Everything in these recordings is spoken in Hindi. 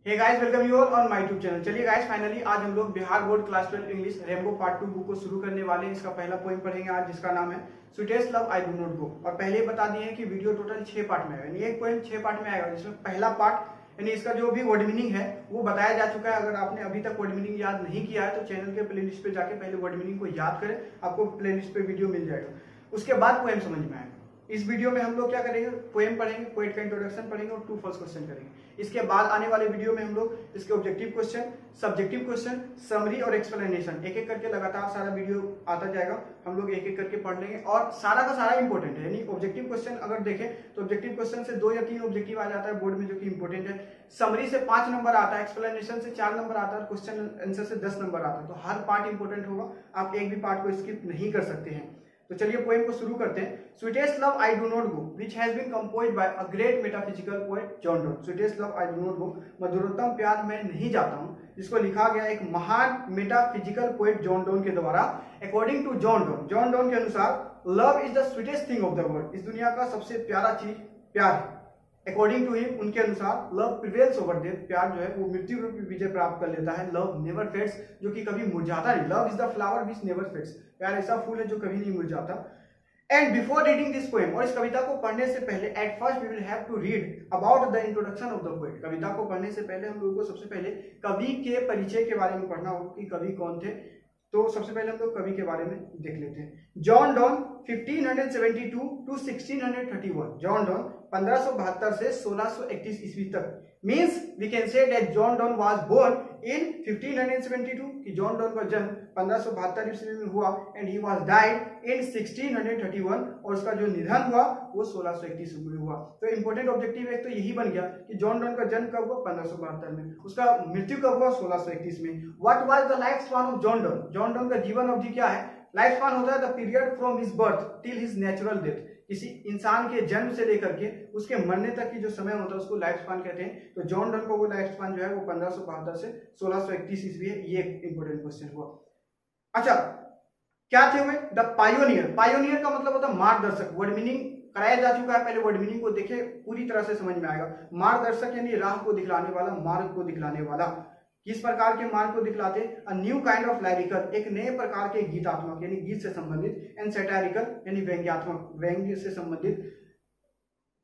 Hey guys, welcome you all on my YouTube channel. चलिए गाइस, फाइनली आज हम लोग Bihar board class 12 English rainbow part 2 book को शुरू करने वाले हैं। इसका पहला पोएम पढ़ेंगे आज, जिसका नाम है sweetest love I do not गो। और पहले ही बता दिए हैं कि वीडियो टोटल 6 पार्ट में है, यानी एक पोएम 6 पार्ट में आएगा, जिसमें पहला पार्ट यानी इसका जो भी वर्ड मीनिंग है वो बताया जा चुका है। अगर आपने अभी तक वर्ड मीनिंग याद नहीं किया है तो चैनल के प्लेलिस्ट पे जाके पहले वर्ड मीनिंग को याद करें, आपको प्लेलिस्ट पे वीडियो मिल जाएगा। उसके बाद पोएम समझ में आएगा। इस वीडियो में हम लोग क्या करेंगे, पोएम पढ़ेंगे, पोएट का इंट्रोडक्शन पढ़ेंगे और ट्रू फॉल्स क्वेश्चन करेंगे। इसके बाद आने वाले वीडियो में हम लोग इसके objective question, subjective question, summary और एक्सप्लेनेशन एक एक करके लगातार सारा वीडियो आता जाएगा। हम लोग एक एक करके पढ़ लेंगे और सारा का सारा इंपॉर्टेंट है। यानी ऑब्जेक्टिव क्वेश्चन अगर देखें तो ऑब्जेक्टिव क्वेश्चन से 2 या 3 ऑब्जेक्टिव आ जाता है बोर्ड में, जो कि इंपॉर्टेंट है। समरी से 5 नंबर आता है, एक्सप्लेनेशन से 4 नंबर आता है, क्वेश्चन आंसर से 10 नंबर आता है। तो हर पार्ट इंपॉर्टेंट होगा, आप एक भी पार्ट को स्किप नहीं कर सकते हैं। तो चलिए पोएम को शुरू करते हैं। Sweetest love I do not go which has been composed by a great metaphysical poet John Donne. Sweetest love I do not go, मधुरतम प्यार मैं नहीं जाता हूं, जिसको लिखा गया एक महान मेटाफिजिकल पोएट जॉन डॉन के द्वारा। अकॉर्डिंग टू जॉन डॉन के अनुसार love is the sweetest thing of the world. इस दुनिया का सबसे प्यारा चीज प्यार है। अकॉर्डिंग टू हिम, उनके अनुसार लव प्रिवेल्स ओवर डेथ, प्यार जो है वो मृत्यु रूपी विजय प्राप्त कर लेता है। लव नेवर फेड्स, जो कि कभी मुरझाता नहीं। Love is the flower which never fades, प्यार ऐसा फूल है जो कभी नहीं मुरझाता। And before reading this poem, और इस कविता को पढ़ने से पहले at first we will have to read about the introduction of the poet. कविता को पढ़ने से पहले हम लोगों को सबसे पहले कवि के परिचय के बारे में पढ़ना होगा कि कवि कौन थे। तो सबसे पहले हम लोग कवि के बारे में देख लेते हैं। John Donne 1572 to 1631। John Donne 1572 से 1631 ईस्वी तक। Means we can say that John Donne was born in 1572, कि जॉन डॉन का जन्म 1572 ईस्वी में हुआ, and he was died in 1631, और उसका जो निधन हुआ वो 1631 ईस्वी में हुआ। तो इंपॉर्टेंट ऑब्जेक्टिव एक तो यही बन गया कि जॉन डॉन का जन्म कब हुआ, 1572 में, उसका मृत्यु कब हुआ, 1631 में। What was the life span of John Donne. John Donne का जीवन अवधि क्या है? लाइफ स्पैन होता है the period from his birth till his natural death. किसी इंसान के जन्म से लेकर के उसके मरने तक की जो समय होता है उसको लाइफ स्पैन कहते हैं। तो जॉन डॉन का वो लाइफ स्पैन जो है वो 1572 से 1631 ईस्वी है। ये एक इंपॉर्टेंट क्वेश्चन हुआ। अच्छा, क्या थे वे? The pioneer. पायोनियर का मतलब होता है मार्गदर्शक। वर्ड मीनिंग कराया जा चुका है, पहले वर्ड मीनिंग को देखे, पूरी तरह से समझ में आएगा। मार्गदर्शक यानी राह को दिखलाने वाला, मार्ग को दिखलाने वाला। किस प्रकार के मार्ग को दिखलाते? A new kind of lyrical, एक नए प्रकार के गीतात्मक यानी गीत से संबंधित, एंड सैटारिकल यानी व्यंग्यात्मक, व्यंग्य से संबंधित,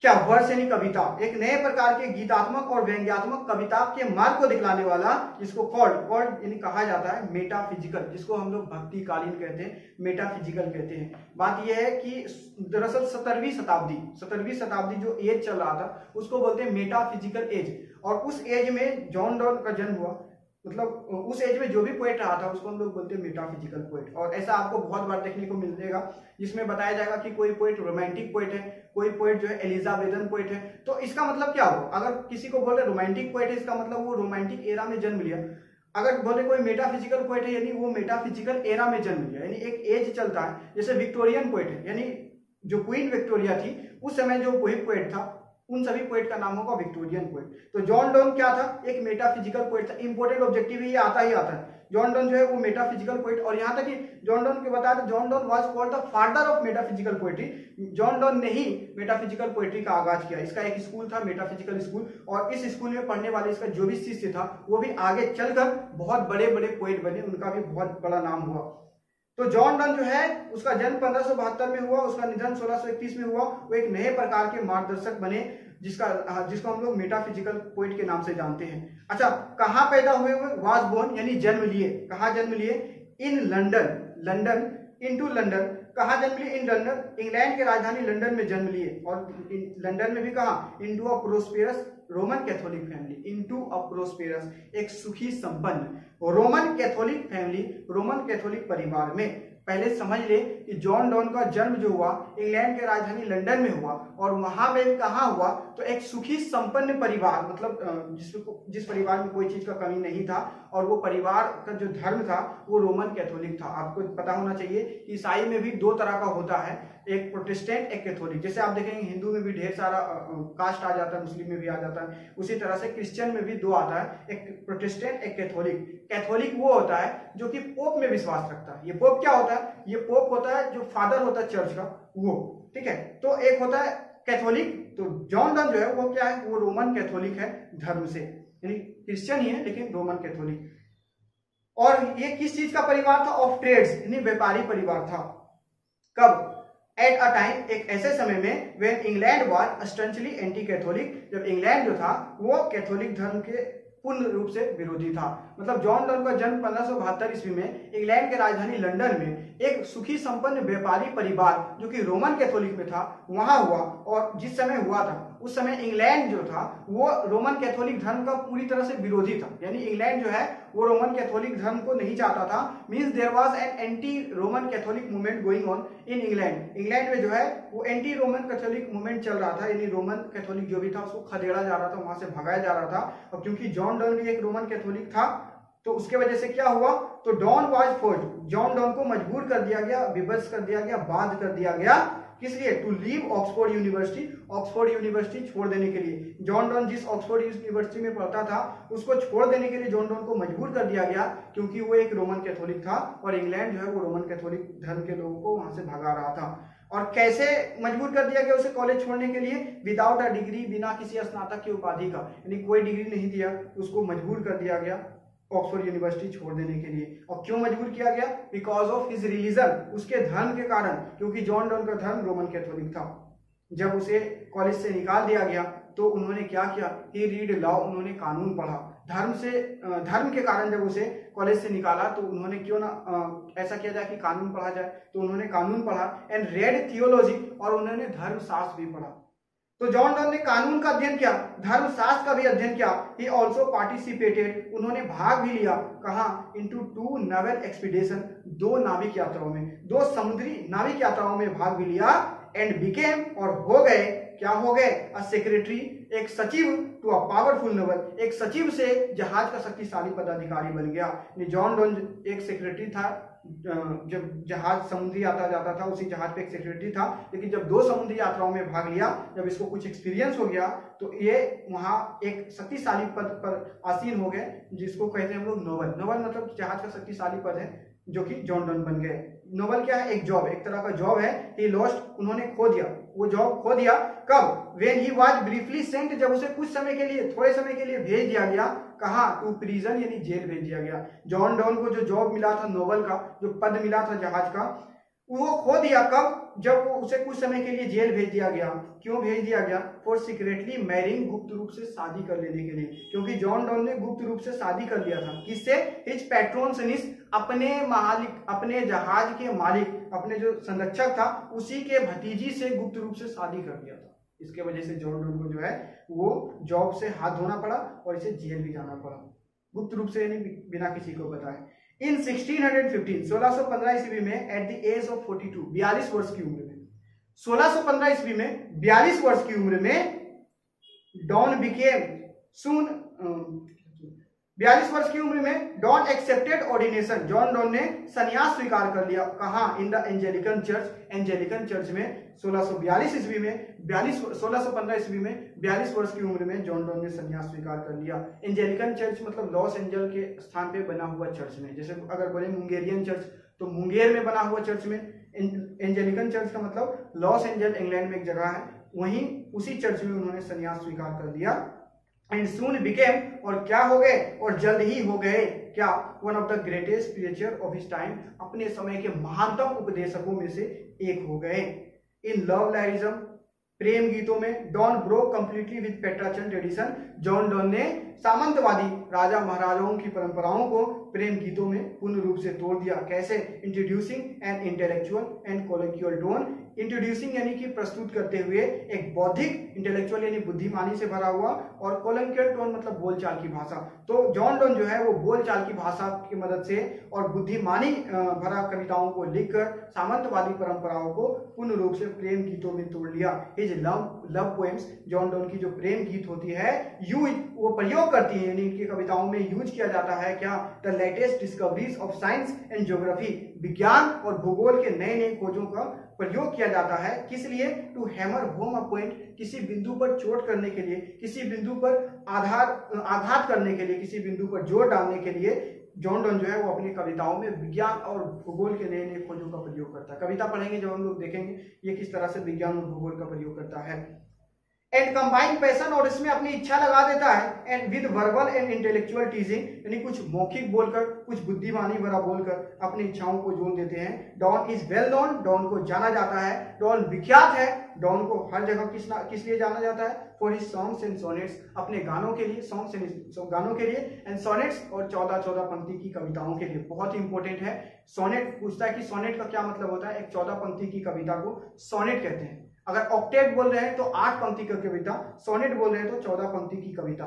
क्या वर्ष यानी कविता, एक नए प्रकार के गीतात्मक और व्यंग्यात्मक कविता के मार्ग को दिखलाने वाला, जिसको कॉल्ड यानी कहा जाता है मेटाफिजिकल, जिसको हम लोग भक्तिकालीन कहते हैं, मेटाफिजिकल कहते हैं। बात यह है कि दरअसल 17वीं शताब्दी जो एज चल रहा था उसको बोलते हैं मेटाफिजिकल एज। और उस एज में जॉन डॉन का जन्म हुआ, मतलब उस एज में जो भी पोएट रहा था उसको हम लोग बोलते हैं मेटाफिजिकल पोएट। और ऐसा आपको बहुत बार देखने को मिलेगा, जिसमें बताया जाएगा कि कोई पोएट रोमांटिक पोएट है, कोई पोएट जो है एलिजाबेथन पोएट है। तो इसका मतलब क्या हुआ? अगर किसी को बोले रोमांटिक पोएट है, इसका मतलब वो रोमांटिक एरा में जन्म लिया। अगर बोले कोई मेटाफिजिकल पोएट है, यानी वो मेटाफिजिकल एरा में जन्म लिया, यानी एक एज चलता है। जैसे विक्टोरियन पोएट है, यानी जो क्वीन विक्टोरिया थी उस समय जो कोई पोएट था, उन सभी पोएट का नाम होगा विक्टोरियन पोएट। तो जॉन डॉन क्या था? एक मेटाफिजिकल पोएट था। इंपॉर्टेंट ऑब्जेक्टिव ये आता है। जॉन डॉन जो है वो मेटाफिजिकल पोएट, और यहाँ तक कि जॉन डॉन के बता दें, John Donne was called the father of metaphysical poetry. John Donne ने ही मेटाफिजिकल पोएट्री का आगाज किया। इसका एक स्कूल था, मेटाफिजिकल स्कूल, और इस स्कूल में पढ़ने वाले इसका जो भी शिष्य था वो भी आगे चलकर बहुत बड़े बड़े पोएट बने, उनका भी बहुत बड़ा नाम हुआ। तो जॉन डॉन जो है उसका जन्म 1572 में हुआ, उसका निधन 1631 में हुआ। वो एक नए प्रकार के मार्गदर्शक बने, जिसको हम लोग मेटाफिजिकल पोएट के नाम से जानते हैं। अच्छा, कहाँ पैदा हुए? वाज बोर्न यानी जन्म लिए। कहाँ जन्म लिए? In London, into London. कहाँ जन्म लिए? इन लंदन, इंग्लैंड की राजधानी लंदन में जन्म लिए। और लंदन में भी कहाँ? Into a prosperous Roman Catholic family. Into a prosperous, एक सुखी संपन्न Roman Catholic family, Roman Catholic परिवार में। पहले समझ ले कि जॉन डॉन का जन्म जो हुआ इंग्लैंड के राजधानी लंदन में हुआ, और वहां में कहाँ हुआ? तो एक सुखी संपन्न परिवार, मतलब जिस परिवार में कोई चीज का कमी नहीं था, और वो परिवार का जो धर्म था वो रोमन कैथोलिक था। आपको पता होना चाहिए कि ईसाई में भी 2 तरह का होता है, एक प्रोटेस्टेंट, एक कैथोलिक। जैसे आप देखेंगे हिंदू में भी ढेर सारा कास्ट आ जाता है, मुस्लिम में भी आ जाता है, उसी तरह से क्रिश्चियन में भी 2 आता है, एक प्रोटेस्टेंट, एक कैथोलिक। कैथोलिक वो होता है जो कि पोप में विश्वास रखता है। ये पोप क्या होता है? ये पोप होता है जो फादर होता है चर्च का, वो, ठीक है। तो एक होता है कैथोलिक। तो जॉन डॉन जो है वो क्या है? वो रोमन कैथोलिक है धर्म से। यानी क्रिश्चियन ही है लेकिन रोमन कैथोलिक। और ये किस चीज का परिवार था? ऑफ ट्रेड्स, यानी व्यापारी परिवार था। कब? एट अ टाइम, एक ऐसे समय में when England was staunchly anti Catholic, जब इंग्लैंड जो था वो कैथोलिक धर्म के पूर्ण रूप से विरोधी था। मतलब जॉन डन का जन्म 1572 ईस्वी में इंग्लैंड के राजधानी लंदन में एक सुखी संपन्न व्यापारी परिवार जो कि रोमन कैथोलिक में था वहां हुआ। और जिस समय हुआ था उस समय इंग्लैंड जो था वो रोमन कैथोलिक धर्म का पूरी तरह से विरोधी था, यानी इंग्लैंड जो है वो रोमन कैथोलिक धर्म को नहीं चाहता था। Means there was an anti Roman Catholic movement going on in England. England में जो है वो एंटी रोमन कैथोलिक मूवमेंट चल रहा था, यानी रोमन कैथोलिक जो भी था उसको खदेड़ा जा रहा था, वहां से भगाया जा रहा था। और क्योंकि जॉन डन भी एक रोमन कैथोलिक था तो उसके वजह से क्या हुआ, तो Donne was forced, John Donne को मजबूर कर दिया गया, विवश कर दिया गया, बाध्य कर दिया गया। किस लिए? To leave Oxford University, Oxford University छोड़ देने के लिए। जॉन डन जिस ऑक्सफोर्ड यूनिवर्सिटी में पढ़ता था उसको छोड़ देने के लिए जॉन डन को मजबूर कर दिया गया, क्योंकि वो एक रोमन कैथोलिक था और इंग्लैंड जो है वो रोमन कैथोलिक धर्म के लोगों को वहां से भगा रहा था। और कैसे मजबूर कर दिया गया उसे कॉलेज छोड़ने के लिए? विदाउट अ डिग्री, बिना किसी स्नातक की उपाधि का, यानी कोई डिग्री नहीं दिया, उसको मजबूर कर दिया गया ऑक्सफोर्ड यूनिवर्सिटी छोड़ देने के लिए। और क्यों मजबूर किया गया? बिकॉज ऑफ हिज रिलीजन, उसके धर्म के कारण, क्योंकि जॉन डन का धर्म रोमन कैथोलिक था। जब उसे कॉलेज से निकाल दिया गया तो उन्होंने क्या किया? ही रीड लॉ, उन्होंने कानून पढ़ा। धर्म के कारण जब उसे कॉलेज से निकाला तो उन्होंने क्यों ना ऐसा किया जाए कि कानून पढ़ा जाए, तो उन्होंने कानून पढ़ा एंड रेड थियोलॉजी, और उन्होंने धर्मशास्त्र भी पढ़ा। तो जॉन डन ने कानून का अध्ययन किया, धर्मशास्त्र का भी अध्ययन किया। ही ऑल्सो पार्टिसिपेटेड, उन्होंने भाग भी लिया। कहाँ? इनटू 2 नावल एक्सपीडिशन, 2 नाविक यात्राओं में, 2 समुद्री नाविक यात्राओं में भाग भी लिया। एंड बिकेम, और हो गए, क्या हो गए? अ सेक्रेटरी, एक सचिव, टू अ पावरफुल नवल, एक सचिव से जहाज का शक्तिशाली पदाधिकारी बन गया। जॉन डन एक सेक्रेटरी था, जब जहाज समुद्री यात्रा जाता था उसी जहाज पे एक सेक्रेटरी था, लेकिन जब 2 समुद्री यात्राओं में भाग लिया, जब इसको कुछ एक्सपीरियंस हो गया तो ये वहां एक शक्तिशाली पद पर आसीन हो गए, जिसको कहते हैं हम लोग नोबल। नोबल मतलब जहाज का शक्तिशाली पद है, जो कि जॉन डन बन गए। नोबल क्या है? एक जॉब, एक तरह का जॉब है। ही लॉस्ट, उन्होंने खो दिया, वो जॉब खो दिया। कब? When he was briefly sent, जब उसे कुछ समय के लिए, थोड़े समय के लिए भेज दिया गया। कहाँ? टू प्रिजन, यानी जेल भेज दिया गया। जॉन डन को जो जॉब मिला था, नोबल का जो पद मिला था जहाज का, वो खो दिया। कब? जब वो उसे कुछ समय के लिए जेल भेज दिया गया। क्यों भेज दिया गया? फॉर सीक्रेटली मैरिंग, गुप्त रूप से शादी कर लेने के लिए, क्योंकि जॉन डन ने गुप्त रूप से शादी कर लिया था। किससे? हिज पैट्रोन सनिस, अपने मालिक, अपने जहाज के मालिक, अपने जो संरक्षक था उसी के भतीजी से गुप्त रूप से शादी कर दिया था। इसके वजह से जॉन डन को जो है वो जॉब से हाथ धोना पड़ा और इसे जेल भी जाना पड़ा, गुप्त रूप से, यानी बिना किसी को बताए। इन 1615, 1615 ईस्वी में, एट द एज ऑफ 42, 42 वर्ष की उम्र में, 1615 ईस्वी में 42 वर्ष की उम्र में डॉन बिकेम सून 42 वर्ष की उम्र में Donne accepted ordination, John Donne ने संन्यास स्वीकार कर लिया। कहाँ? In the Anglican church, Anglican church में 1642 ईस्वी में, 1615 ईस्वी में 42 वर्ष की उम्र में जॉन डॉन ने संन्यास स्वीकार कर लिया। एंजेलिकन चर्च मतलब लॉस एंजल के स्थान पे बना हुआ चर्च में, जैसे अगर बोले मुंगेरियन चर्च तो मुंगेर में बना हुआ चर्च में, एंजेलिकन चर्च का मतलब लॉस एंजल इंग्लैंड में एक जगह है, वहीं उसी चर्च में उन्होंने संन्यास स्वीकार कर लिया। एंड सून बिकेम, और क्या हो गए? और जल्द ही हो गए क्या? One of the greatest preacher of his time, अपने समय के महानतम उपदेशकों में से एक हो गए। इन लव लैरिज्म, प्रेम गीतों में, Donne broke completely with Petrarchan tradition, John Donne ने सामंतवादी राजा महाराजाओं की परंपराओं को प्रेम गीतों में पूर्ण रूप से तोड़ दिया। कैसे? Introducing an intellectual and colloquial tone, introducing यानी कि प्रस्तुत करते हुए एक बौद्धिक, इंटेलेक्चुअल यानी बुद्धिमानी से भरा हुआ, और कोलोक्यूअल टोन मतलब बोलचाल की भाषा। तो जॉन डॉन जो है वो बोलचाल की भाषा की मदद से और बुद्धिमानी भरा कविताओं को लिखकर सामंतवादी परंपराओं को पूर्ण रूप से प्रेम गीतों में तोड़ लिया। His love poems, John Donne की जो प्रेम गीत होती है यूज, वो प्रयोग करती है, यानी इनकी कविताओं में यूज किया जाता है क्या? The latest discoveries of science and geography, विज्ञान और भूगोल के नए नए खोजों का प्रयोग किया जाता है। किस लिए? To hammer home a point, किसी बिंदु पर चोट करने के लिए, किसी बिंदु पर आघात करने के लिए, किसी बिंदु पर जोर डालने के लिए जॉन डॉन जो है वो अपनी कविताओं में विज्ञान और भूगोल के नए नए खोजों का प्रयोग करता है। कविता पढ़ेंगे जब हम लोग देखेंगे ये किस तरह से विज्ञान और भूगोल का प्रयोग करता है। एंड कंबाइन पैशन, और इसमें अपनी इच्छा लगा देता है, and with verbal and intellectual टीजिंग, यानी कुछ मौखिक बोलकर, कुछ बुद्धिमानी भरा बोलकर अपनी इच्छाओं को जोड़ देते हैं। Donne is well known, Donne को जाना जाता है, डॉन विख्यात है, डॉन को हर जगह किस लिए जाना जाता है? For his songs and sonnets, अपने गानों के लिए, सॉन्ग्स एंड गानों के लिए, एंड सोनेट्स, और 14-14 पंक्ति की कविताओं के लिए। बहुत ही इंपॉर्टेंट है। सोनेट पूछता है कि सोनेट का क्या मतलब होता है? एक 14 पंक्ति की कविता को सोनेट कहते हैं। अगर ऑक्टेट बोल रहे हैं तो 8 पंक्ति की कविता, सोनेट बोल रहे हैं तो 14 पंक्ति की कविता।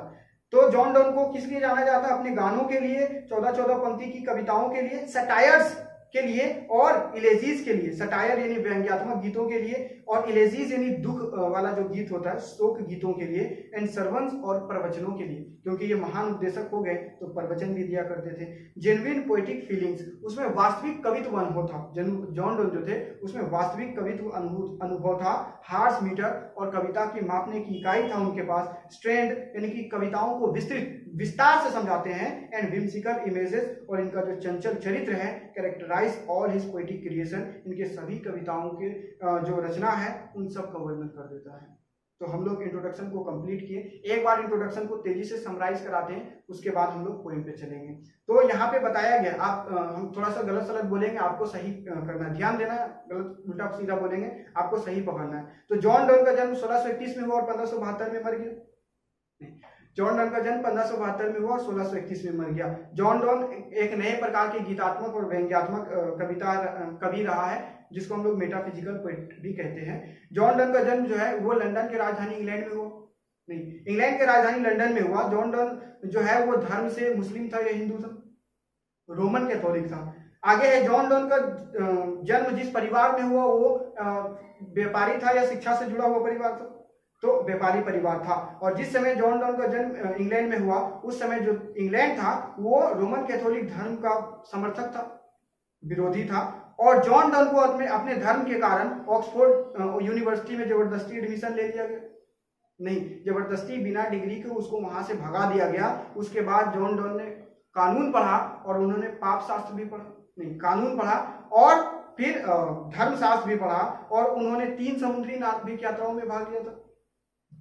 तो जॉन डॉन को किस लिए जाना जाता है? अपने गानों के लिए, 14-14 पंक्ति की कविताओं के लिए, सटायर्स के लिए, और इलेजीज के लिए। सटायर यानी व्यंग्यात्मक गीतों के लिए, और इलेजीज यानी दुख वाला जो गीत होता है, शोक गीतों के लिए, एंड सर्वंस और प्रवचनों के लिए, क्योंकि ये महान उपदेशक हो गए तो प्रवचन भी दिया करते थे। जेन्युइन पोएटिक फीलिंग्स, उसमें वास्तविक कवित्व अनुभव था। जॉन डॉन जो थे उसमें वास्तविक कवित्व अनुभव था। हार्स मीटर, और कविता की मापने की इकाई था उनके पास। स्ट्रेंड यानी कि कविताओं को विस्तार से समझाते हैं। एंड विम्सिकल इमेजेस, और इनका जो चंचल चरित्र है, characterize all his poetic creation, इनके सभी कविताओं के जो रचना है उन सब का वर्णन कर देता है। तो हम लोग इंट्रोडक्शन को कंप्लीट किए। एक बार इंट्रोडक्शन को तेजी से समराइज कराते हैं, उसके बाद हम लोग पोएम पे चलेंगे। तो यहाँ पे बताया गया, आप हम थोड़ा सा गलत सलत बोलेंगे, आपको सही करना है, ध्यान देना, गलत उल्टा सीधा बोलेंगे आपको सही पकड़ना है। तो जॉन डॉन का जन्म 1631 में हुआ और 1572 में मर गया। जॉन डॉन का जन्म 1572 में हुआ और 1631 में मर गया। जॉन डॉन एक नए प्रकार के गीतात्मक और व्यंग्यात्मक कवि रहा है, जिसको हम लोग मेटाफिजिकल पोएट भी कहते हैं। जॉन डॉन का जन्म जो है वो लंदन के राजधानी इंग्लैंड में हुआ, नहीं, इंग्लैंड के राजधानी लंदन में हुआ। जॉन डॉन जो है वो धर्म से मुस्लिम था या हिंदू था? रोमन कैथोलिक था। आगे है, जॉन डॉन का जन्म जिस परिवार में हुआ वो व्यापारी था या शिक्षा से जुड़ा हुआ परिवार था? तो व्यापारी परिवार था। और जिस समय जॉन डॉन का जन्म इंग्लैंड में हुआ, उस समय जो इंग्लैंड था वो रोमन कैथोलिक धर्म का समर्थक था, विरोधी था। और जॉन डॉन को अपने धर्म के कारण ऑक्सफोर्ड यूनिवर्सिटी में जबरदस्ती एडमिशन ले लिया गया, नहीं, जबरदस्ती बिना डिग्री के उसको वहां से भगा दिया गया। उसके बाद जॉन डॉन ने कानून पढ़ा, और उन्होंने पाप शास्त्र भी पढ़ा, नहीं, कानून पढ़ा, और फिर धर्मशास्त्र भी पढ़ा, और उन्होंने 3 समुद्री नाविक यात्राओं में भाग लिया था,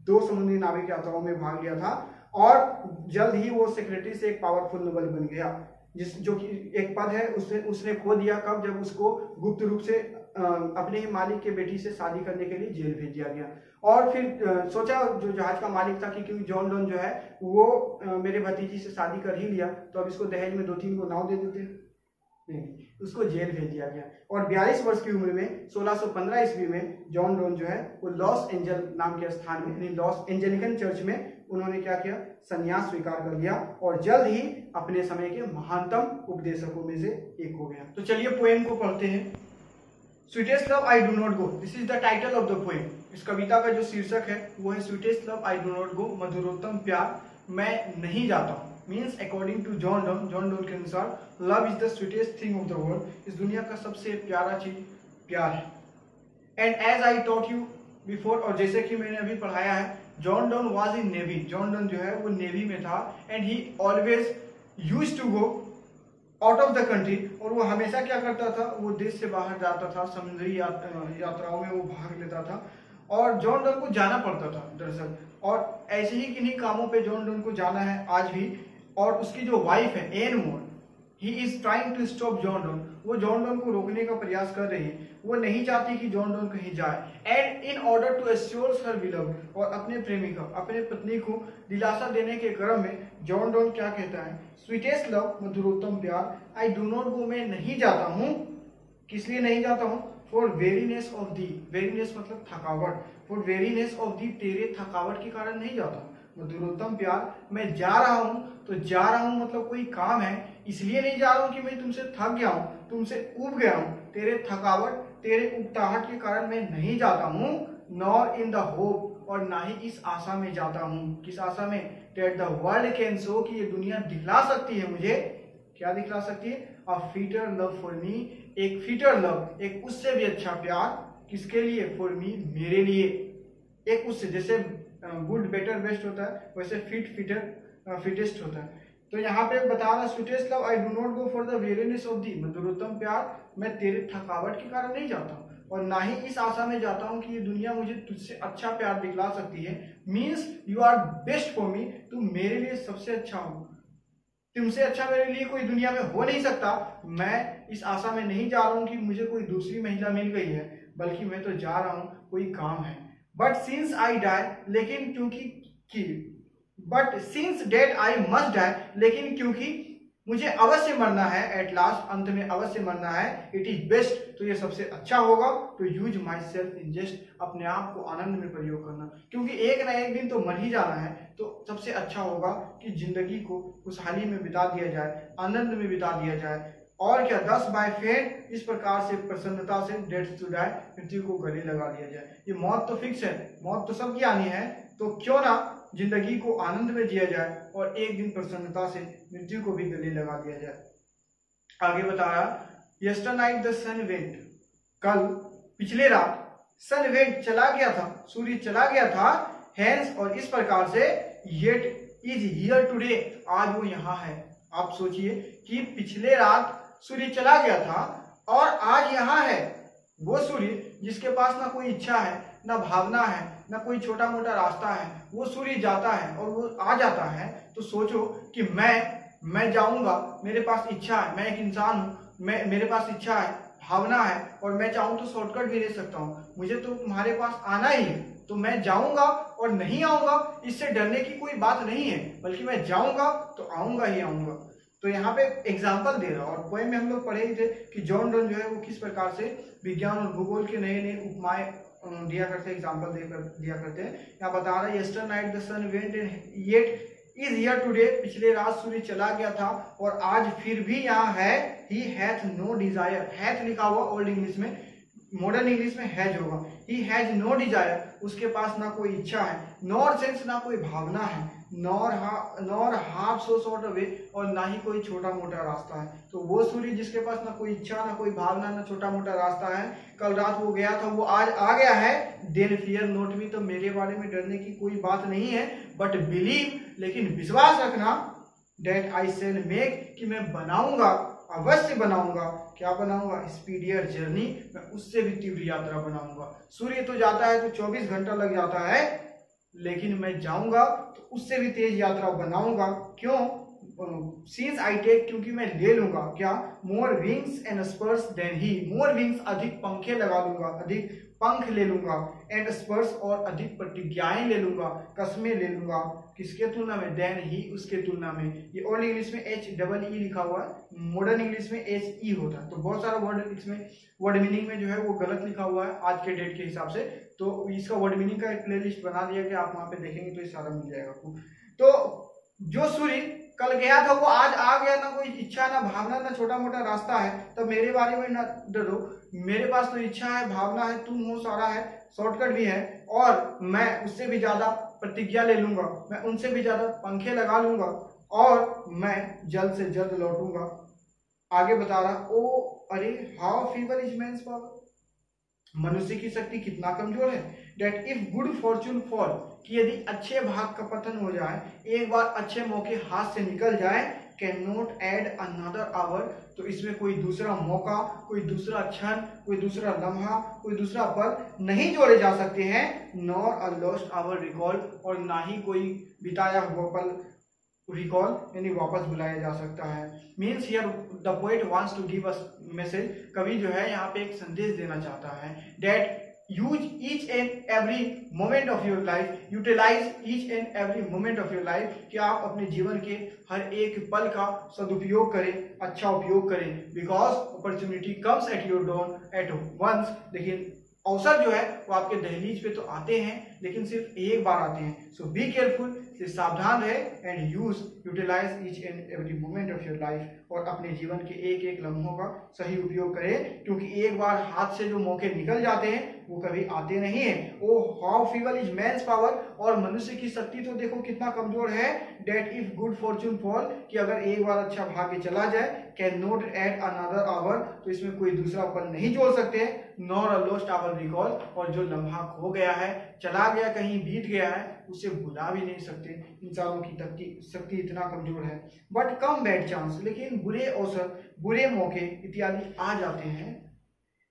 2 समुद्री नाविक यात्राओं में भाग लिया था। और जल्द ही वो सेक्रेटरी से एक पावरफुल नोबल बन गया, जो कि एक पद है उसने खो दिया। कब? जब उसको गुप्त रूप से अपने ही मालिक के बेटी से शादी करने के लिए जेल भेज दिया गया। और फिर सोचा जो जहाज का मालिक था कि क्योंकि जॉन डॉन जो है वो मेरे भतीजी से शादी कर ही लिया, तो अब इसको दहेज में 2-3 को नाव दे देते हैं, नहीं, उसको जेल भेज दिया गया। और 42 वर्ष की उम्र में 1615 ईस्वी में जॉन डॉन जो है वो लॉस एंजल नाम के स्थान में, यानी लॉस एंजेलिकन चर्च में उन्होंने क्या किया? संन्यास स्वीकार कर लिया, और जल्द ही अपने समय के महानतम उपदेशकों में से एक हो गया। तो चलिए पोएम को पढ़ते हैं। Sweetest love I do not go, this is the title of the poem. इस कविता का जो शीर्षक है वो है sweetest love I do not go, मधुरोत्तम प्यार मैं नहीं जाता हूँ। Means according to John Donne के अनुसार love is the sweetest thing of the world, इस दुनिया का सबसे प्यारा चीज प्यार है। And as I taught you before, और जैसे कि मैंने अभी पढ़ाया है, John Donne was in navy, John Donne जो है वो नेवी में था। And he always used to go out of the country, और वो हमेशा क्या करता था? वो देश से बाहर जाता था, समुद्री यात्राओं में वो भाग लेता था, और जॉन डॉन को जाना पड़ता था दरअसल। और ऐसे ही किन्हीं कामों पे जॉन डॉन को जाना है आज भी। और उसकी जो वाइफ है Ann More, he is trying to stop John Donne, वो जॉन डॉन को रोकने का प्रयास कर रही है, वो नहीं चाहती कि जॉन डॉन कहीं जाए। And in order to assure her beloved, और अपने प्रेमिका, अपने पत्नी को दिलासा देने के क्रम में जॉन डॉन क्या कहता है? स्वीटेस्ट लव, मधुरोत्तम प्यार, आई डू नॉट गो, मैं नहीं जाता हूँ। किस लिए नहीं जाता हूँ? For weariness of the, weariness मतलब थकावट, फॉर वेरीनेस ऑफ दी, तेरे थकावट के कारण नहीं जाता हूँ। मधुरोत्तम प्यार, मैं जा रहा हूं, तो जा रहा हूं मतलब कोई काम है, इसलिए नहीं जा रहा हूं कि मैं तुमसे थक गया हूं, तुमसे ऊब गया हूं, तेरे थकावट, तेरे उकताहट के कारण मैं नहीं जाता हूं। नॉर इन द होप, और ना ही इस आशा में जाता हूं। किस आशा में? That the world can show, कि ये दुनिया दिखला सकती है मुझे, क्या दिखला सकती है? अ फिटर लव फॉर मी, एक फिटर लव, एक उससे भी अच्छा प्यार, किसके लिए? फॉर मी, मेरे लिए। एक उससे, जैसे गुड बेटर बेस्ट होता है, वैसे फिट फिटर फिटेस्ट होता है। तो यहाँ पे बता रहा, sweetest love I do not go for the weariness of thee, मधुरोत्तम प्यार मैं तेरे थकावट के कारण नहीं जाता हूँ। और ना ही इस आशा में जाता हूँ कि ये दुनिया मुझे तुझसे अच्छा प्यार दिखला सकती है। Means you are best for me, तुम मेरे लिए सबसे अच्छा हो, तुमसे अच्छा मेरे लिए कोई दुनिया में हो नहीं सकता। मैं इस आशा में नहीं जा रहा हूँ कि मुझे कोई दूसरी महिला मिल गई है, बल्कि मैं तो जा रहा हूँ कोई काम है। बट सिंस आई डाई, लेकिन since that I must die, लेकिन क्योंकि मुझे अवश्य मरना है, एट लास्ट अंत में अवश्य मरना है, इट इज बेस्ट, तो ये सबसे अच्छा होगा to use myself in jest, अपने आप को आनंद में प्रयोग करना, क्योंकि एक ना एक दिन तो मर ही जाना है। तो सबसे अच्छा होगा कि जिंदगी को खुशहाली में बिता दिया जाए, आनंद में बिता दिया जाए। और क्या, 10 बाय फेट, इस प्रकार से प्रसन्नता से डेथ टू डाई, मृत्यु को गले लगा दिया जाए। ये मौत तो फिक्स है, मौत तो सबकी आनी है, तो क्यों ना जिंदगी को आनंद में जिया जाए और एक दिन प्रसन्नता से मृत्यु को भी गले लगा दिया जाए। आगे बता रहा, yesternight the sun went, कल पिछले रात सन वेंट चला गया था, सूर्य चला गया था, हेंस और इस प्रकार से, येट इज हियर टुडे, आज वो यहाँ है। आप सोचिए कि पिछले रात सूर्य चला गया था और आज यहाँ है। वो सूर्य जिसके पास ना कोई इच्छा है, ना भावना है, ना कोई छोटा मोटा रास्ता है, वो सूर्य जाता है और वो आ जाता है। तो सोचो कि मैं जाऊंगा, मेरे पास इच्छा है, मैं एक इंसान हूँ, मेरे पास इच्छा है, भावना है, और मैं चाहूँ तो शॉर्टकट भी ले सकता हूँ। मुझे तो तुम्हारे पास आना ही है, तो मैं जाऊंगा और नहीं आऊंगा, इससे डरने की कोई बात नहीं है, बल्कि मैं जाऊंगा तो आऊंगा ही आऊंगा। तो यहाँ पे एग्जाम्पल दे रहा, और पोएम में हम लोग पढ़े ही थे कि जॉन डन जो है वो किस प्रकार से विज्ञान और भूगोल के नए नए उपमाएं दिया करते, एग्जाम्पल दिया करते हैं। यहाँ बता रहा है, yesternight the sun went and yet is here today, पिछले रात सूर्य चला गया था और आज फिर भी यहाँ है। ही हैथ नो डिजायर, हैथ लिखा हुआ ओल्ड इंग्लिश में, मॉडर्न इंग्लिश में हैज होगा। ही हैज नो डिजायर, उसके पास ना कोई इच्छा है, नॉर सेंस, ना कोई भावना है, nor half so short away, और ना ही कोई छोटा मोटा रास्ता है। तो वो सूर्य जिसके पास ना कोई इच्छा, ना कोई भावना, ना छोटा मोटा रास्ता है, कल रात वो गया था, वो आज आ गया है। देन फियर नॉट मी, तो मेरे बारे में डरने की कोई बात नहीं है, बट बिलीव, लेकिन विश्वास रखना, डेट आई शेल मेक, कि मैं बनाऊंगा, अवश्य बनाऊंगा। क्या बनाऊंगा? स्पीडियर जर्नी, मैं उससे भी तीव्र यात्रा बनाऊंगा। सूर्य तो जाता है तो 24 घंटा लग जाता है, लेकिन मैं जाऊंगा तो उससे भी तेज यात्रा बनाऊंगा। क्यों? सिंस आई टेक, क्योंकि मैं ले लूंगा क्या? More wings and spurs than he, more wings, अधिक पंखे लगा लूंगा, अधिक पंख ले लूंगा, एंड स्पर्स, और अधिक प्रतिज्ञाएं ले लूंगा, कस्में ले लूंगा। किसके तुलना में? देन ही, उसके तुलना में। ये ओल्ड इंग्लिश में HEE लिखा हुआ है, मॉडर्न इंग्लिश में HE होता है। तो बहुत सारा वर्ड इसमें वर्ड मीनिंग में जो है वो गलत लिखा हुआ है आज के डेट के हिसाब से। तो इसका वर्ड मीनिंग का एक प्लेलिस्ट बना दिया गया, आप वहां पे देखेंगे तो ये सारा मिल जाएगा आपको। तो जो सूर्य कल गया था वो आज आ गया, ना कोई इच्छा, ना भावना, ना छोटा मोटा रास्ता है, तो मेरे बारे में ना डरो। मेरे पास तो इच्छा है, भावना है, तुम हो, सारा है, शॉर्टकट भी है, और मैं उससे भी ज्यादा प्रतिज्ञा ले लूंगा, मैं उनसे भी ज्यादा पंखे लगा लूंगा, और मैं जल्द से जल्द लौटूंगा। आगे बता रहा, ओ अरे, how feeble is man's power, मनुष्य की शक्ति कितना कमजोर है। That if good fortune fall, कि यदि अच्छे भाग का पतन हो जाए, एक बार अच्छे मौके हाथ से निकल जाए, can not add another hour, तो इसमें कोई दूसरा मौका, कोई दूसरा क्षण, कोई दूसरा लम्हा, कोई दूसरा पल नहीं जोड़े जा सकते हैं। Nor a lost hour recall, और ना ही कोई बिताया हुआ पल रिकॉल यानी वापस बुलाया जा सकता है। Means here the poet wants to give us message, कवि जो है यहाँ पे एक संदेश देना चाहता है। That use each and every moment of your life, utilize each and every moment of your life, कि आप अपने जीवन के हर एक पल का सदुपयोग करें, अच्छा उपयोग करें। Because opportunity comes at your door at once, लेकिन अवसर जो है वो आपके दहलीज पे तो आते हैं, लेकिन सिर्फ एक बार आते हैं। सो बी केयरफुल, से सावधान रहे, and utilize each and every moment of your life, और अपने जीवन के एक एक लम्हों का सही उपयोग करें, क्योंकि एक बार हाथ से जो मौके निकल जाते हैं वो कभी आते नहीं है। O how feeble is man's power, और मनुष्य की शक्ति तो देखो कितना कमजोर है। That if good fortune fall, कि अगर एक बार अच्छा भाग्य चला जाए, can not add another hour, तो इसमें कोई दूसरा पल नहीं जोड़ सकते। Nor a lost hour recall, और जो लम्हा खो गया है, चला गया, कहीं बीत गया है, उसे भुला भी नहीं सकते। इंसानों की शक्ति इतना कमजोर है। बट कम बैड चांस, लेकिन बुरे अवसर, बुरे मौके इत्यादि आ जाते हैं।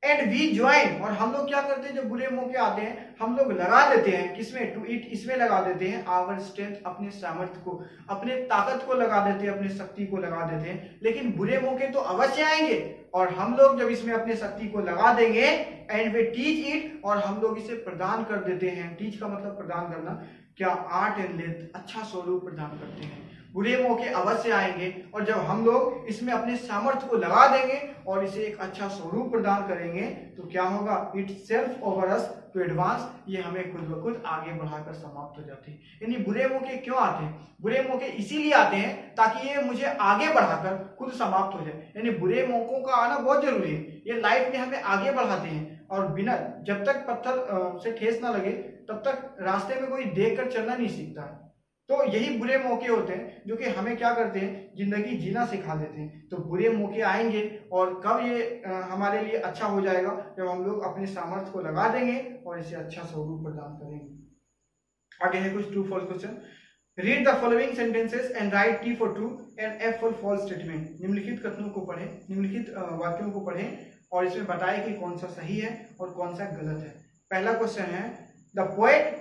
एंड वी ज्वाइन, और हम लोग क्या करते हैं जब बुरे मौके आते हैं हम लोग लगा देते हैं किसमें, टू इट, इसमें लगा देते हैं आवर स्ट्रेंथ, अपने सामर्थ्य को, अपने ताकत को लगा देते हैं, अपने शक्ति को लगा देते हैं। लेकिन बुरे मौके तो अवश्य आएंगे और हम लोग जब इसमें अपने शक्ति को लगा देंगे एंड वे टीच इट, और हम लोग इसे प्रदान कर देते हैं। टीच का मतलब प्रदान करना, क्या आर्ट एंड लेंथ, अच्छा स्वरूप प्रदान करते हैं। बुरे मौके अवश्य आएंगे और जब हम लोग इसमें अपने सामर्थ्य को लगा देंगे और इसे एक अच्छा स्वरूप प्रदान करेंगे तो क्या होगा, itself over us to advance, ये हमें खुद ब खुद आगे बढ़ाकर समाप्त हो जाती है। यानी बुरे मौके क्यों आते हैं, बुरे मौके इसीलिए आते हैं ताकि ये मुझे आगे बढ़ाकर खुद समाप्त हो जाए। यानी बुरे मौकों का आना बहुत जरूरी है, ये लाइफ में हमें आगे बढ़ाते हैं और बिना, जब तक पत्थर से ठेस ना लगे तब तक रास्ते में कोई देख कर चलना नहीं सीखता है। तो यही बुरे मौके होते हैं जो कि हमें क्या करते हैं, जिंदगी जीना सिखा देते हैं। तो बुरे मौके आएंगे और कब ये हमारे लिए अच्छा हो जाएगा, जब हम लोग अपने सामर्थ्य को लगा देंगे और इसे अच्छा स्वरूप प्रदान करेंगे। आगे है कुछ true false question. Read the following sentences and write T for true and F for false statement. निम्नलिखित कथनों को पढ़ें, निम्नलिखित वाक्यों को पढ़ें और इसमें बताएं कि कौन सा सही है और कौन सा गलत है। पहला क्वेश्चन है, the poet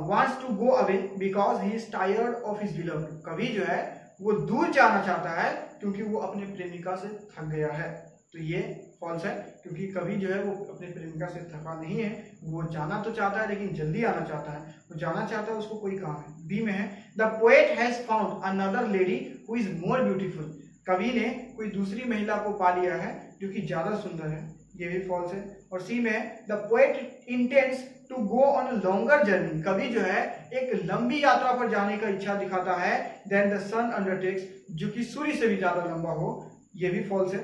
wants to go away because he is tired of his beloved। कवि जो है वो दूर जाना चाहता है क्योंकि वो अपने प्रेमिका से थक गया है। तो ये फॉल्स है क्योंकि कवि जो है वो अपने प्रेमिका से थका नहीं है, वो जाना तो चाहता है लेकिन जल्दी आना चाहता है, वो जाना चाहता है, उसको कोई काम है। बी में है, the poet has found another lady who is more beautiful. कवि ने कोई दूसरी महिला को पा लिया है जो कि ज्यादा सुंदर है, ये भी फॉल्स है। और सी में है, the poet intends to go on a longer journey. कवि जो है एक लंबी यात्रा पर जाने का इच्छा दिखाता है देन द सन अंडरटेक्स, जो कि सूर्य से भी ज्यादा लंबा हो, ये भी फॉल्स है।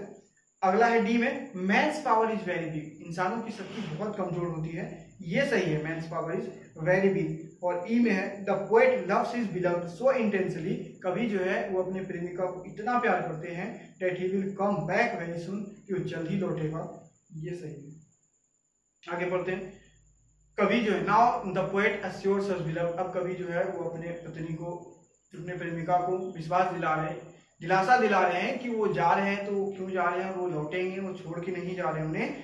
अगला है डी में, man's power is very big. इंसानों की शक्ति बहुत कमजोर होती है, ये सही है, man's power is very big. और ई में है, the poet loves his beloved so intensely. कवि जो है वो अपने प्रेमिका को इतना प्यार करते हैं that he will come back very soon, कि वो जल्द ही लौटेगा, ये सही है। आगे बढ़ते हैं। कवि जो है, now the poet assures his beloved. अब कवि जो है वो अपने पत्नी को, अपने प्रेमिका को विश्वास दिला रहे हैं, दिलासा दिला रहे हैं कि वो जा रहे हैं, तो क्यों जा रहे हैं, वो लौटेंगे, वो छोड़ के नहीं जा रहे उन्हें।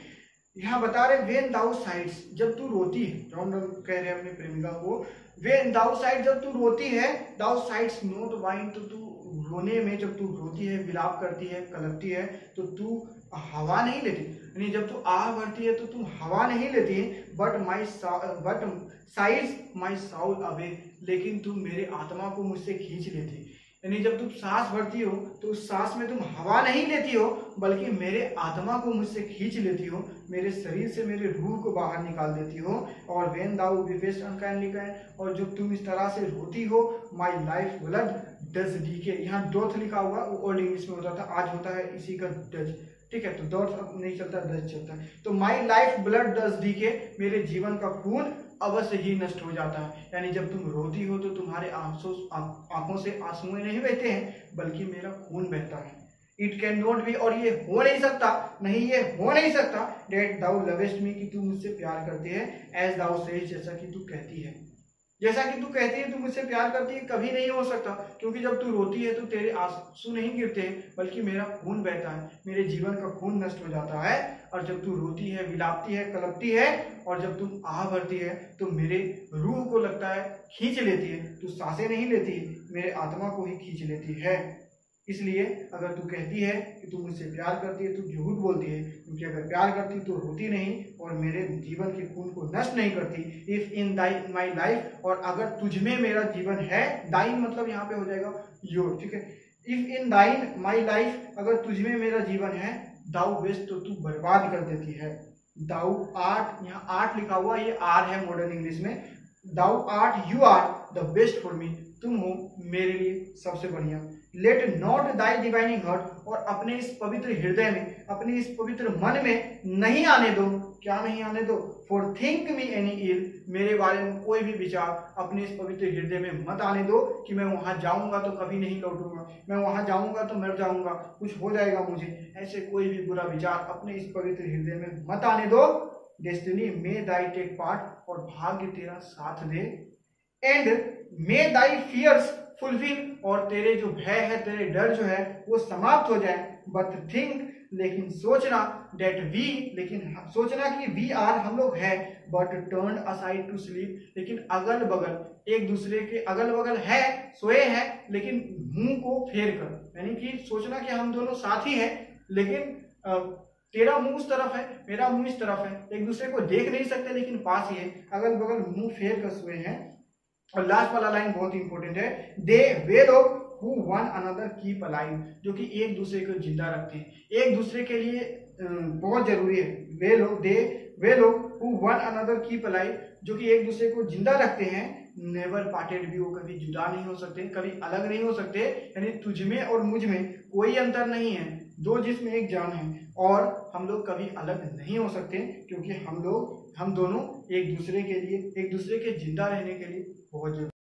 यहाँ बता रहे वेन दाउ साइड्स, जब तू रोती है, जॉन कह रहे हैं अपनी प्रेमिका को, वेन दाउ साइड, जब तू रोती है, दाउ साइड्स नोट वाइन, तो तू रोने में, जब तू रोती है, विलाप करती है, कलपती है, तो तू हवा नहीं लेती, यानी जब तू आह भरती है तो तुम हवा नहीं लेती है, but sides my Saul away, लेकिन तुम मेरे आत्मा को मुझसे खींच लेती। यानी जब तुम सांस भरती हो तो उस सांस में तुम हवा नहीं लेती हो बल्कि मेरे आत्मा को मुझसे खींच लेती हो, मेरे शरीर से मेरे रूह को बाहर निकाल देती हो। और when thou weepest unkindly kind, और जब तुम इस तरह से रोती हो, my life blood does decay. यहाँ डोथ लिखा हुआ, वो ओल्ड इंग्लिश में होता था, आज होता है इसी का डज, ठीक है, तो डॉट अब नहीं चलता, डज चलता है। तो my life blood does decay, मेरे जीवन का खून अवश्य ही नष्ट हो जाता है। यानी जब तुम रोती हो तो तुम्हारे आंखों से आंसुएं नहीं बहते हैं बल्कि मेरा खून बहता है। इट कैन नॉट बी, और ये हो नहीं सकता, नहीं ये हो नहीं सकता, डेट दाउ लवेस्ट मी, कि तू मुझसे प्यार करती है, एज दाउ सेज, जैसा कि तू कहती है, जैसा कि तू कहती है तू मुझसे प्यार करती है, कभी नहीं हो सकता, क्योंकि जब तू रोती है तो तेरे आंसू नहीं गिरते बल्कि मेरा खून बहता है, मेरे जीवन का खून नष्ट हो जाता है। और जब तू रोती है, विलापती है, कलपती है, और जब तुम आह भरती है तो मेरे रूह को लगता है खींच लेती है, तू सांसें नहीं लेती, मेरे आत्मा को ही खींच लेती है। इसलिए अगर तू कहती है कि तू मुझसे प्यार करती है, तू झूठ बोलती है, क्योंकि अगर प्यार करती तो रोती नहीं और मेरे जीवन के खून को नष्ट नहीं करती। इफ इन माई लाइफ, और अगर तुझ में मेरा जीवन है, दाइन मतलब यहाँ पे हो जाएगा योर, ठीक है। इफ इन दाइन माई लाइफ, अगर तुझ में मेरा जीवन है, दाउ वेस्ट, तो तू बर्बाद कर देती है। दाउ आर्ट, यहाँ आर्ट लिखा हुआ, ये आर है मॉडर्न इंग्लिश में। Thou art, you are the best for me, तुम हो मेरे लिए सबसे बढ़िया। Let not thy divining heart, और अपने इस पवित्र हृदय में, अपने इस पवित्र मन में नहीं आने दो, क्या नहीं आने दो, फॉर थिंक मी एनी इल, मेरे बारे में कोई भी विचार अपने इस पवित्र हृदय में मत आने दो कि मैं वहां जाऊंगा तो कभी नहीं लौटूंगा, मैं वहां जाऊंगा तो मर जाऊंगा, कुछ हो जाएगा मुझे, ऐसे कोई भी बुरा विचार अपने इस पवित्र हृदय में मत आने दो। Destiny may thy take part, और भाग्य तेरा साथ दे। And may thy fears fulfil, और तेरे जो भय है, तेरे डर जो है वो समाप्त हो जाए। बट थिंक लेकिन सोचना डेट वी, लेकिन सोचना कि वी आर हम लोग है, but turn aside to sleep, लेकिन अगल बगल एक दूसरे के अगल बगल है, सोए हैं लेकिन मुंह को फेर कर, यानी कि सोचना कि हम दोनों साथ ही है लेकिन तेरा मुंह उस तरफ है, मेरा मुंह इस तरफ है, एक दूसरे को देख नहीं सकते लेकिन पास ही है, अगल बगल मुंह फेर कर सोए हैं। और लास्ट वाला लाइन बहुत इंपॉर्टेंट है, दे वे लोग who one another keep alive, जो कि एक दूसरे को जिंदा रखते हैं, एक दूसरे के लिए बहुत जरूरी है। वे लोग who one another keep alive, जो कि एक दूसरे को जिंदा रखते हैं, नेवर पार्टेड भी, वो कभी जुदा नहीं हो सकते, कभी अलग नहीं हो सकते, यानी तुझ में और मुझ में कोई अंतर नहीं है, दो जिस्म एक जान है, और हम लोग कभी अलग नहीं हो सकते, क्योंकि हम दोनों एक दूसरे के लिए, एक दूसरे के जिंदा रहने के लिए बहुत जरूरी